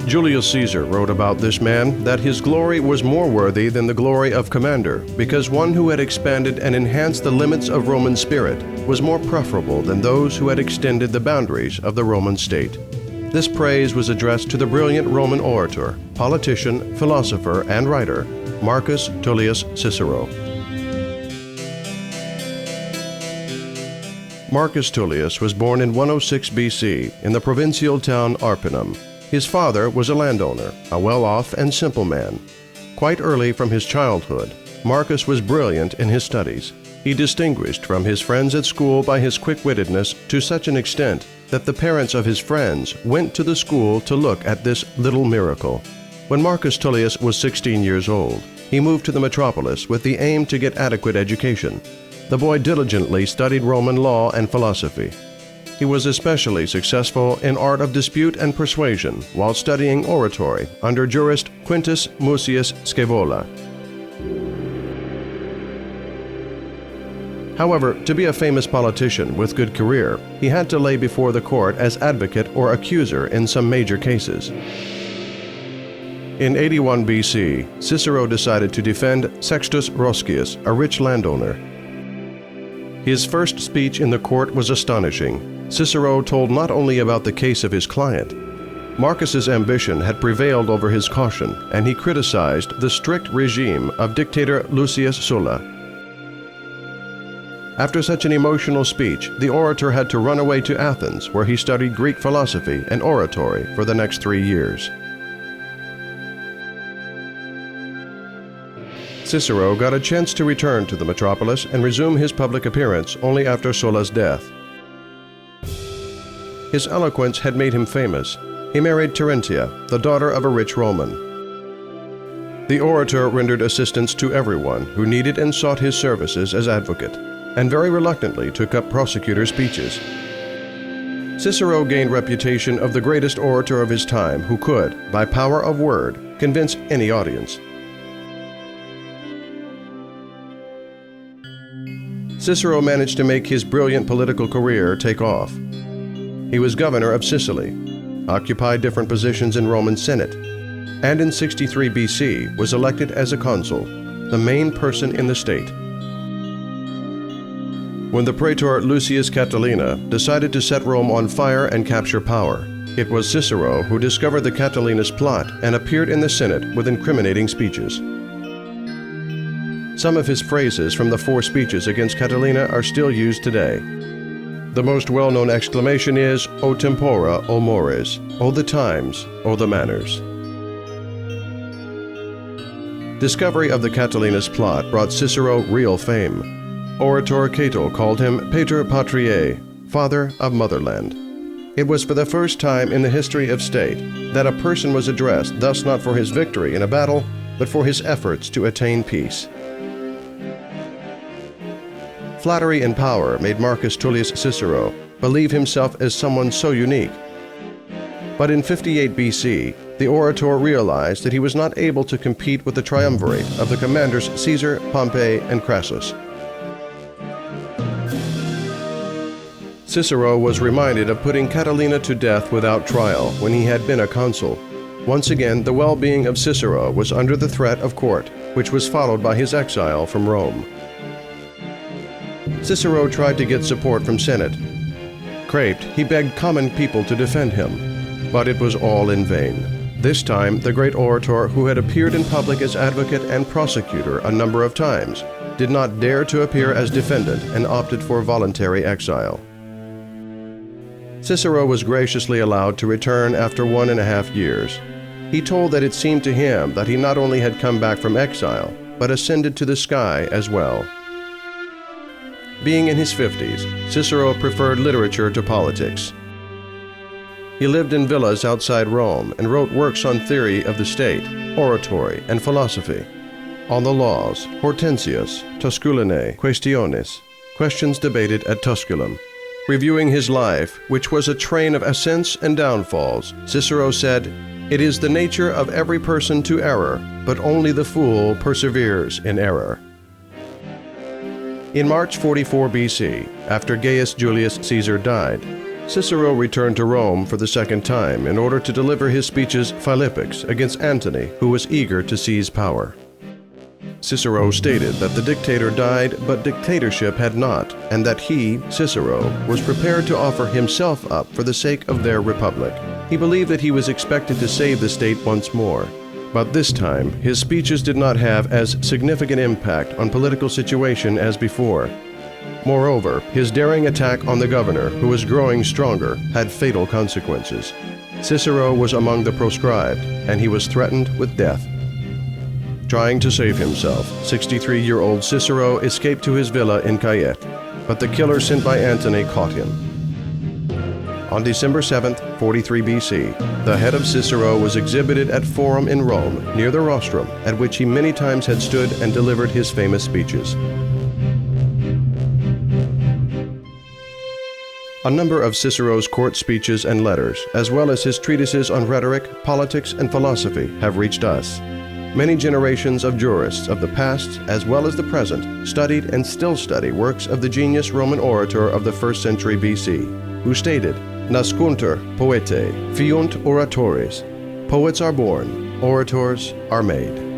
Julius Caesar wrote about this man that his glory was more worthy than the glory of commander, because one who had expanded and enhanced the limits of Roman spirit was more preferable than those who had extended the boundaries of the Roman state. This praise was addressed to the brilliant Roman orator, politician, philosopher, and writer, Marcus Tullius Cicero. Marcus Tullius was born in 106 BC in the provincial town Arpinum. His father was a landowner, a well-off and simple man. Quite early from his childhood, Marcus was brilliant in his studies. He distinguished from his friends at school by his quick-wittedness to such an extent that the parents of his friends went to the school to look at this little miracle. When Marcus Tullius was 16 years old, he moved to the metropolis with the aim to get adequate education. The boy diligently studied Roman law and philosophy. He was especially successful in art of dispute and persuasion while studying oratory under jurist Quintus Mucius Scaevola. However, to be a famous politician with good career, he had to lay before the court as advocate or accuser in some major cases. In 81 BC, Cicero decided to defend Sextus Roscius, a rich landowner. His first speech in the court was astonishing. Cicero told not only about the case of his client. Marcus's ambition had prevailed over his caution, and he criticized the strict regime of dictator Lucius Sulla. After such an emotional speech, the orator had to run away to Athens, where he studied Greek philosophy and oratory for the next 3 years. Cicero got a chance to return to the metropolis and resume his public appearance only after Sulla's death. His eloquence had made him famous. He married Terentia, the daughter of a rich Roman. The orator rendered assistance to everyone who needed and sought his services as advocate, and very reluctantly took up prosecutor speeches. Cicero gained reputation of the greatest orator of his time who could, by power of word, convince any audience. Cicero managed to make his brilliant political career take off. He was governor of Sicily, occupied different positions in Roman Senate, and in 63 BC was elected as a consul, the main person in the state. When the praetor Lucius Catilina decided to set Rome on fire and capture power, it was Cicero who discovered the Catilinus plot and appeared in the Senate with incriminating speeches. Some of his phrases from the 4 speeches against Catilina are still used today. The most well-known exclamation is, "O tempora, o mores," "O the times, O the manners." Discovery of the Catilinus plot brought Cicero real fame. Orator Cato called him Pater Patriae, father of motherland. It was for the first time in the history of state that a person was addressed thus not for his victory in a battle, but for his efforts to attain peace. Flattery and power made Marcus Tullius Cicero believe himself as someone so unique. But in 58 BC, the orator realized that he was not able to compete with the triumvirate of the commanders Caesar, Pompey, and Crassus. Cicero was reminded of putting Catilina to death without trial when he had been a consul. Once again, the well-being of Cicero was under the threat of court, which was followed by his exile from Rome. Cicero tried to get support from Senate. Craped, he begged common people to defend him, but it was all in vain. This time, the great orator, who had appeared in public as advocate and prosecutor a number of times, did not dare to appear as defendant and opted for voluntary exile. Cicero was graciously allowed to return after 1.5 years. He told that it seemed to him that he not only had come back from exile, but ascended to the sky as well. Being in his 50s, Cicero preferred literature to politics. He lived in villas outside Rome and wrote works on theory of the state, oratory, and philosophy, on the laws, Hortensius, Tusculanae, Questiones, questions debated at Tusculum. Reviewing his life, which was a train of ascents and downfalls, Cicero said, "It is the nature of every person to error, but only the fool perseveres in error." In March 44 BC, after Gaius Julius Caesar died, Cicero returned to Rome for the second time in order to deliver his speeches Philippics against Antony, who was eager to seize power. Cicero stated that the dictator died, but dictatorship had not, and that he, Cicero, was prepared to offer himself up for the sake of their republic. He believed that he was expected to save the state once more. But this time, his speeches did not have as significant impact on political situation as before. Moreover, his daring attack on the governor, who was growing stronger, had fatal consequences. Cicero was among the proscribed, and he was threatened with death. Trying to save himself, 63-year-old Cicero escaped to his villa in Cayet, but the killer sent by Antony caught him. On December 7, 43 BC, the head of Cicero was exhibited at Forum in Rome, near the rostrum, at which he many times had stood and delivered his famous speeches. A number of Cicero's court speeches and letters, as well as his treatises on rhetoric, politics, and philosophy, have reached us. Many generations of jurists of the past as well as the present studied and still study works of the genius Roman orator of the 1st century BC, who stated, "Nascuntur poetae, fiunt oratores." Poets are born, orators are made.